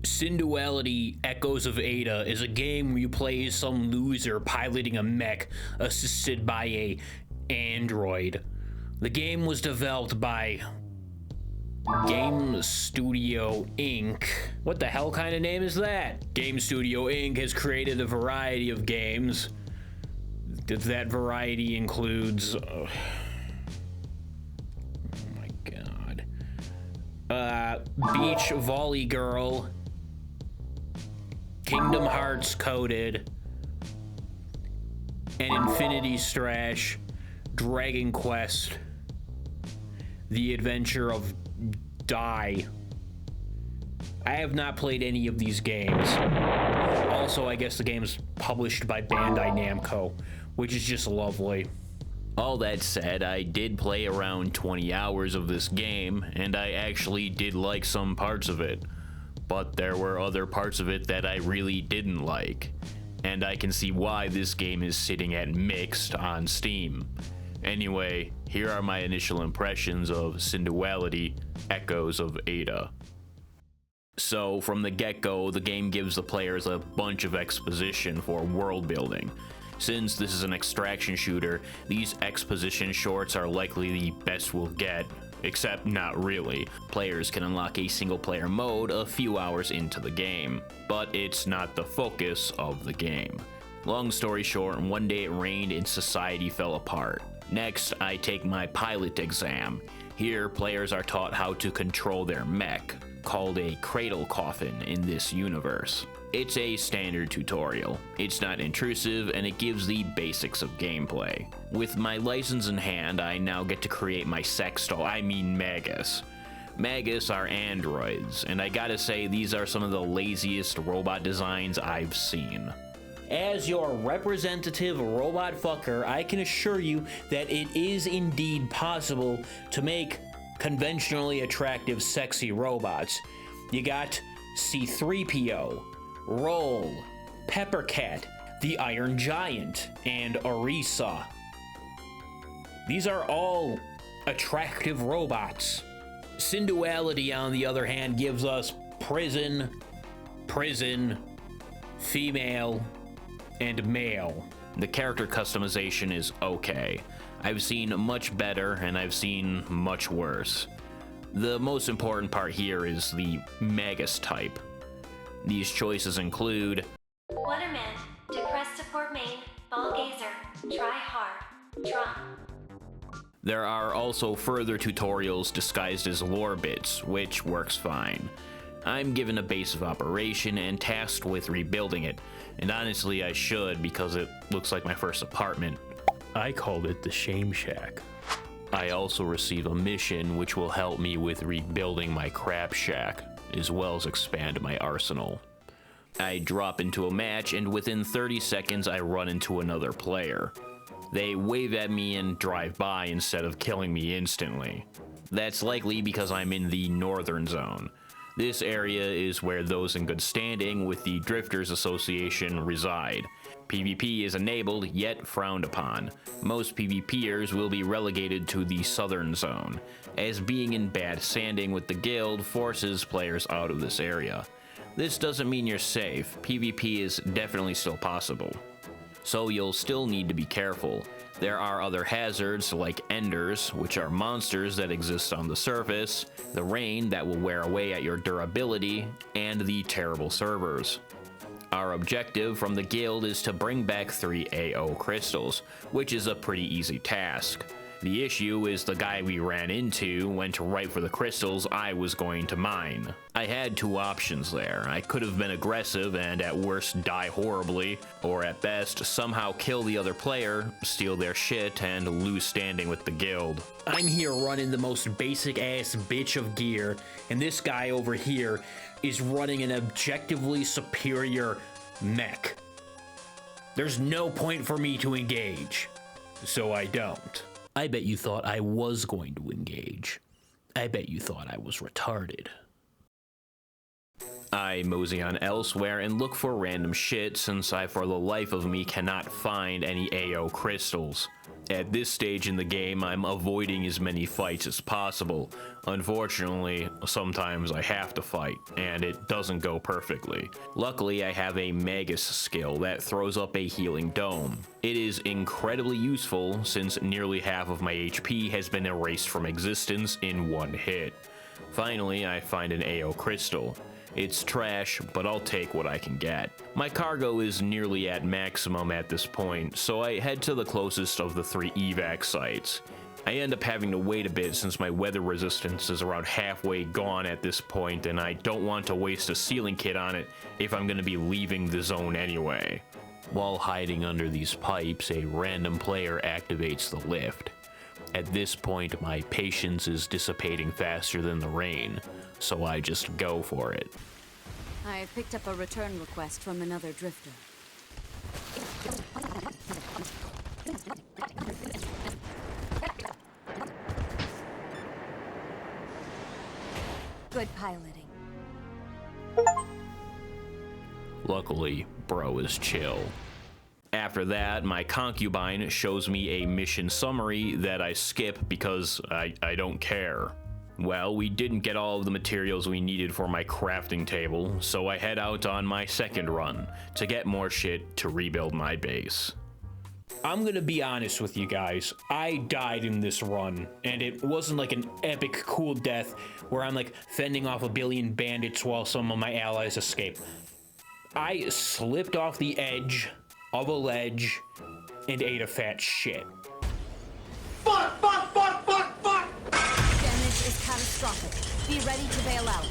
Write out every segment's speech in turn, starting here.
Synduality Echoes of Ada is a game where you play as some loser piloting a mech assisted by a android. The game was developed by Game Studio Inc. What the hell kind of name is that? Game Studio Inc. has created a variety of games. That variety includes... oh my god. Beach Volley Girl, Kingdom Hearts Coded, and Infinity Strash, Dragon Quest, The Adventure of Die. I have not played any of these games. Also, I guess the game is published by Bandai Namco, which is just lovely. All that said, I did play around 20 hours of this game, and I actually did like some parts of it. But there were other parts of it that I really didn't like. And I can see why this game is sitting at mixed on Steam. Anyway, here are my initial impressions of Synduality Echoes of Ada. So, from the get-go, the game gives the players a bunch of exposition for world building. Since this is an extraction shooter, these exposition shorts are likely the best we'll get, except not really. Players can unlock a single-player mode a few hours into the game, but it's not the focus of the game. Long story short, one day it rained and society fell apart. Next, I take my pilot exam. Here, players are taught how to control their mech, called a Cradle coffin in this universe. It's a standard tutorial. It's not intrusive, and it gives the basics of gameplay. With my license in hand, I now get to create my Magus. Magus are androids, and I gotta say, these are some of the laziest robot designs I've seen. As your representative robot fucker, I can assure you that it is indeed possible to make conventionally attractive, sexy robots. You got C-3PO, Roll, Peppercat, the Iron Giant, and Orisa. These are all attractive robots. Synduality, on the other hand, gives us prison, female, and male. The character customization is okay. I've seen much better, and I've seen much worse. The most important part here is the Magus type. These choices include Wonderman, Depressed Support Main, Ball Gazer, Try Hard, Drum. There are also further tutorials disguised as lore bits, which works fine. I'm given a base of operation and tasked with rebuilding it, and honestly I should because it looks like my first apartment. I called it the Shame Shack. I also receive a mission which will help me with rebuilding my crap shack, as well as expand my arsenal. I drop into a match, and within 30 seconds I run into another player. They wave at me and drive by instead of killing me instantly. That's likely because I'm in the northern zone. This area is where those in good standing with the Drifters Association reside. PvP is enabled, yet frowned upon. Most PvPers will be relegated to the southern zone, as being in bad standing with the guild forces players out of this area. This doesn't mean you're safe. PvP is definitely still possible, so you'll still need to be careful. There are other hazards like enders, which are monsters that exist on the surface, the rain that will wear away at your durability, and the terrible servers. Our objective from the guild is to bring back 3 AO crystals, which is a pretty easy task. The issue is the guy we ran into went right for the crystals I was going to mine. I had 2 options there. I could have been aggressive and at worst die horribly, or at best somehow kill the other player, steal their shit, and lose standing with the guild. I'm here running the most basic ass bitch of gear, and this guy over here is running an objectively superior mech. There's no point for me to engage, so I don't. I bet you thought I was going to engage. I bet you thought I was retarded. I mosey on elsewhere and look for random shit since I for the life of me cannot find any AO crystals. At this stage in the game, I'm avoiding as many fights as possible. Unfortunately, sometimes I have to fight, and it doesn't go perfectly. Luckily, I have a Magus skill that throws up a healing dome. It is incredibly useful since nearly half of my HP has been erased from existence in one hit. Finally, I find an AO crystal. It's trash, but I'll take what I can get. My cargo is nearly at maximum at this point, so I head to the closest of the 3 evac sites. I end up having to wait a bit since my weather resistance is around halfway gone at this point, and I don't want to waste a sealing kit on it if I'm going to be leaving the zone anyway. While hiding under these pipes, a random player activates the lift. At this point, my patience is dissipating faster than the rain, so I just go for it. I picked up a return request from another drifter. Good piloting. Luckily, bro is chill. After that, my concubine shows me a mission summary that I skip because I don't care. Well, we didn't get all of the materials we needed for my crafting table, so I head out on my second run to get more shit to rebuild my base. I'm gonna be honest with you guys, I died in this run, and it wasn't like an epic cool death where I'm like fending off a billion bandits while some of my allies escape. I slipped off the edge of a ledge and ate a fat shit. Fuck! Damage is catastrophic. Be ready to bail out.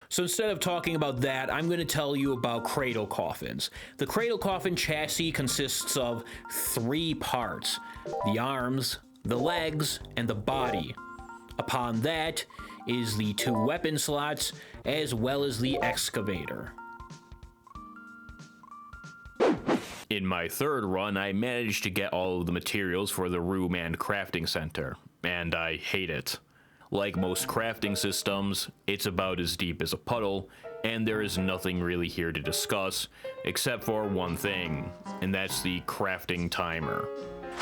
So instead of talking about that, I'm going to tell you about Cradle coffins. The Cradle coffin chassis consists of 3 parts: the arms, the legs, and the body. Upon that is the 2 weapon slots, as well as the excavator. In my third run, I managed to get all of the materials for the room and crafting center, and I hate it. Like most crafting systems, it's about as deep as a puddle, and there is nothing really here to discuss, except for one thing, and that's the crafting timer.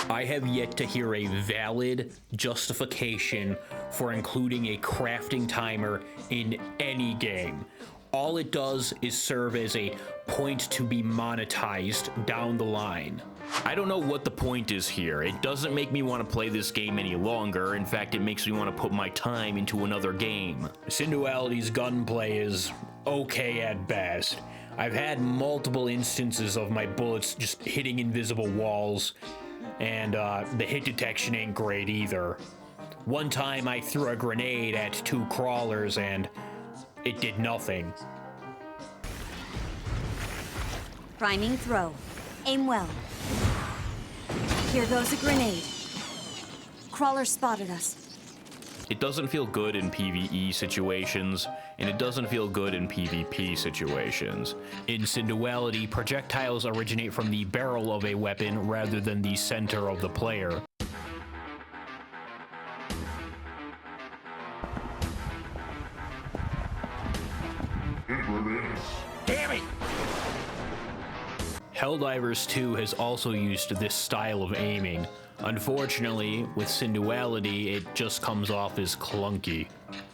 I have yet to hear a valid justification for including a crafting timer in any game. All it does is serve as a point to be monetized down the line. I don't know what the point is here. It doesn't make me want to play this game any longer. In fact, it makes me want to put my time into another game. Synduality's gunplay is okay at best. I've had multiple instances of my bullets just hitting invisible walls, and the hit detection ain't great either. One time I threw a grenade at 2 crawlers and it did nothing. Priming throw. Aim well. Here goes a grenade. Crawler spotted us. It doesn't feel good in PvE situations, and it doesn't feel good in PvP situations. In Synduality, projectiles originate from the barrel of a weapon rather than the center of the player. Damn it! Helldivers 2 has also used this style of aiming. Unfortunately, with Synduality, it just comes off as clunky.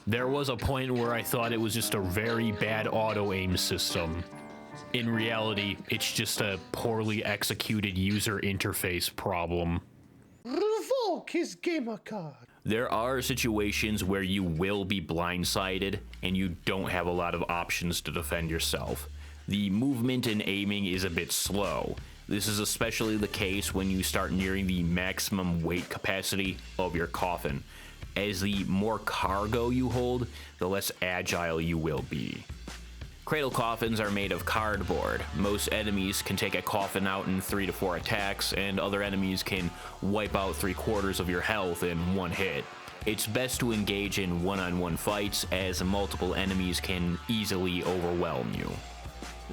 There was a point where I thought it was just a very bad auto-aim system. In reality, it's just a poorly executed user interface problem. Revoke his gamer card. There are situations where you will be blindsided and you don't have a lot of options to defend yourself. The movement and aiming is a bit slow. This is especially the case when you start nearing the maximum weight capacity of your coffin. As the more cargo you hold, the less agile you will be. Cradle coffins are made of cardboard. Most enemies can take a coffin out in 3 to 4 attacks, and other enemies can wipe out 3/4 of your health in one hit. It's best to engage in one-on-one fights, as multiple enemies can easily overwhelm you.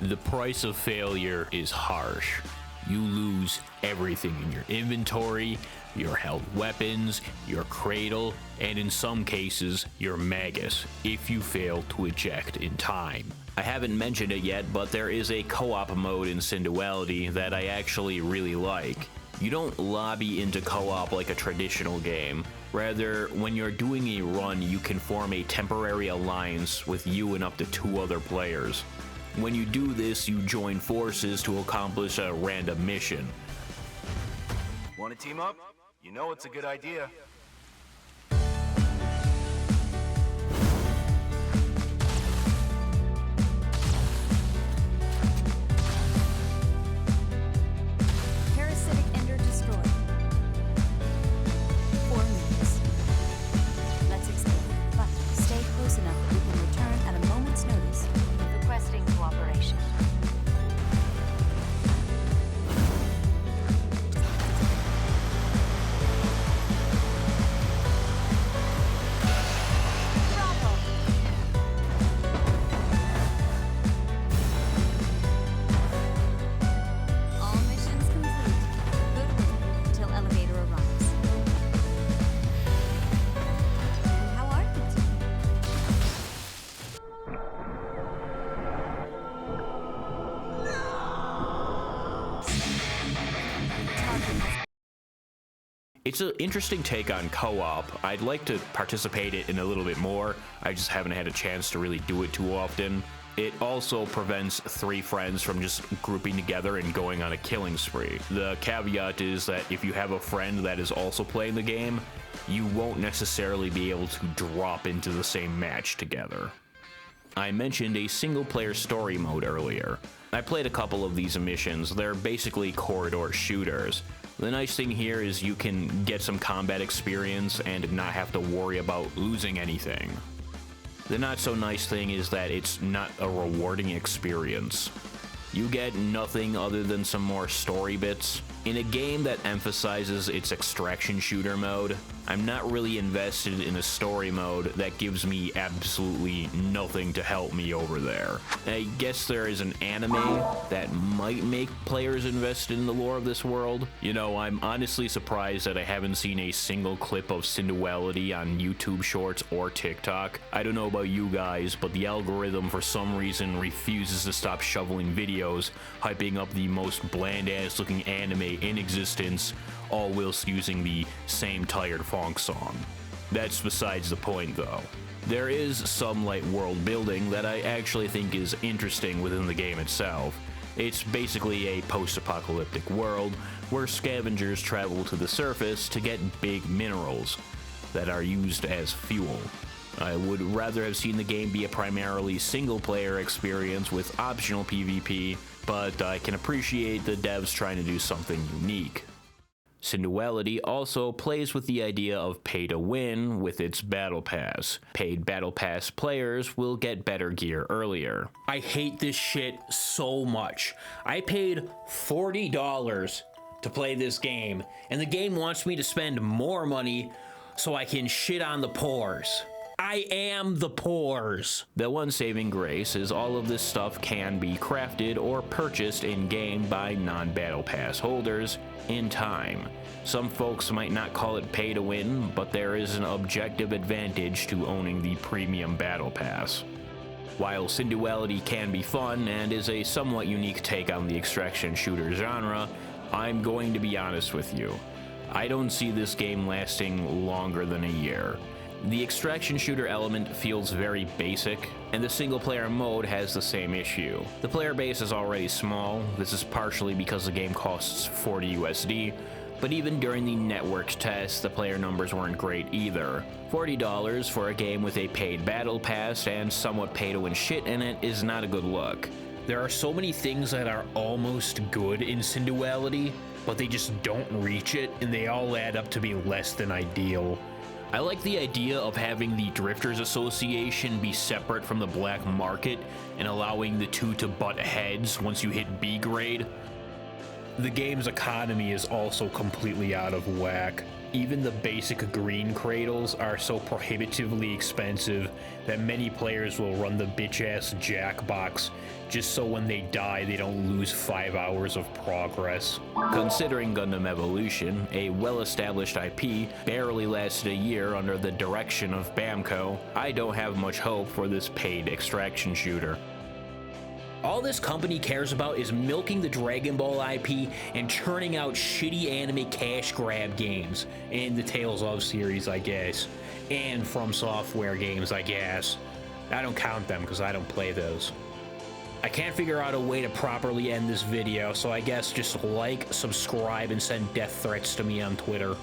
The price of failure is harsh. you lose everything in your inventory, your held weapons, your cradle, and in some cases, your Magus, if you fail to eject in time. I haven't mentioned it yet, but there is a co-op mode in Synduality that I actually really like. You don't lobby into co-op like a traditional game. Rather, when you're doing a run, you can form a temporary alliance with you and up to 2 other players. When you do this, you join forces to accomplish a random mission. Want to team up? You know it's a good idea. Parasitic ender destroyed. 4 minutes. Let's explore, but stay close enough that we can return at a moment's notice. Requesting cooperation. Bravo! All missions complete. Good work until elevator arrives. And how are you? It's an interesting take on co-op. I'd like to participate in it a little bit more. I just haven't had a chance to really do it too often. It also prevents 3 friends from just grouping together and going on a killing spree. The caveat is that if you have a friend that is also playing the game, you won't necessarily be able to drop into the same match together. I mentioned a single-player story mode earlier. I played a couple of these missions. They're basically corridor shooters. The nice thing here is you can get some combat experience and not have to worry about losing anything. The not so nice thing is that it's not a rewarding experience. You get nothing other than some more story bits. In a game that emphasizes its extraction shooter mode, I'm not really invested in a story mode that gives me absolutely nothing to help me over there. I guess there is an anime that might make players invested in the lore of this world. You know, I'm honestly surprised that I haven't seen a single clip of Synduality on YouTube Shorts or TikTok. I don't know about you guys, but the algorithm for some reason refuses to stop shoveling videos, hyping up the most bland-ass looking anime in existence, all whilst using the same tired funk song. That's besides the point though. There is some light world building that I actually think is interesting within the game itself. It's basically a post-apocalyptic world where scavengers travel to the surface to get big minerals that are used as fuel. I would rather have seen the game be a primarily single-player experience with optional PvP, but I can appreciate the devs trying to do something unique. Synduality also plays with the idea of pay to win with its Battle Pass. Paid Battle Pass players will get better gear earlier. I hate this shit so much. I paid $40 to play this game, and the game wants me to spend more money so I can shit on the pores. I am the pores. The one saving grace is all of this stuff can be crafted or purchased in-game by non-Battle Pass holders in time. Some folks might not call it pay to win, but there is an objective advantage to owning the premium Battle Pass. While Synduality can be fun and is a somewhat unique take on the extraction shooter genre, I'm going to be honest with you. I don't see this game lasting longer than a year. The extraction shooter element feels very basic, and the single player mode has the same issue. The player base is already small. This is partially because the game costs 40 USD, but even during the networked test, the player numbers weren't great either. $40 for a game with a paid battle pass and somewhat pay-to-win shit in it is not a good look. There are so many things that are almost good in Synduality, but they just don't reach it, and they all add up to be less than ideal. I like the idea of having the Drifters Association be separate from the black market and allowing the two to butt heads once you hit B grade. The game's economy is also completely out of whack. Even the basic green Cradles are so prohibitively expensive that many players will run the bitch-ass Jackbox just so when they die they don't lose 5 hours of progress. Considering Gundam Evolution, a well-established IP, barely lasted a year under the direction of Bamco, I don't have much hope for this paid extraction shooter. All this company cares about is milking the Dragon Ball IP and churning out shitty anime cash grab games, and the Tales of series, I guess, and From Software games, I guess. I don't count them because I don't play those. I can't figure out a way to properly end this video, so I guess just like, subscribe, and send death threats to me on Twitter.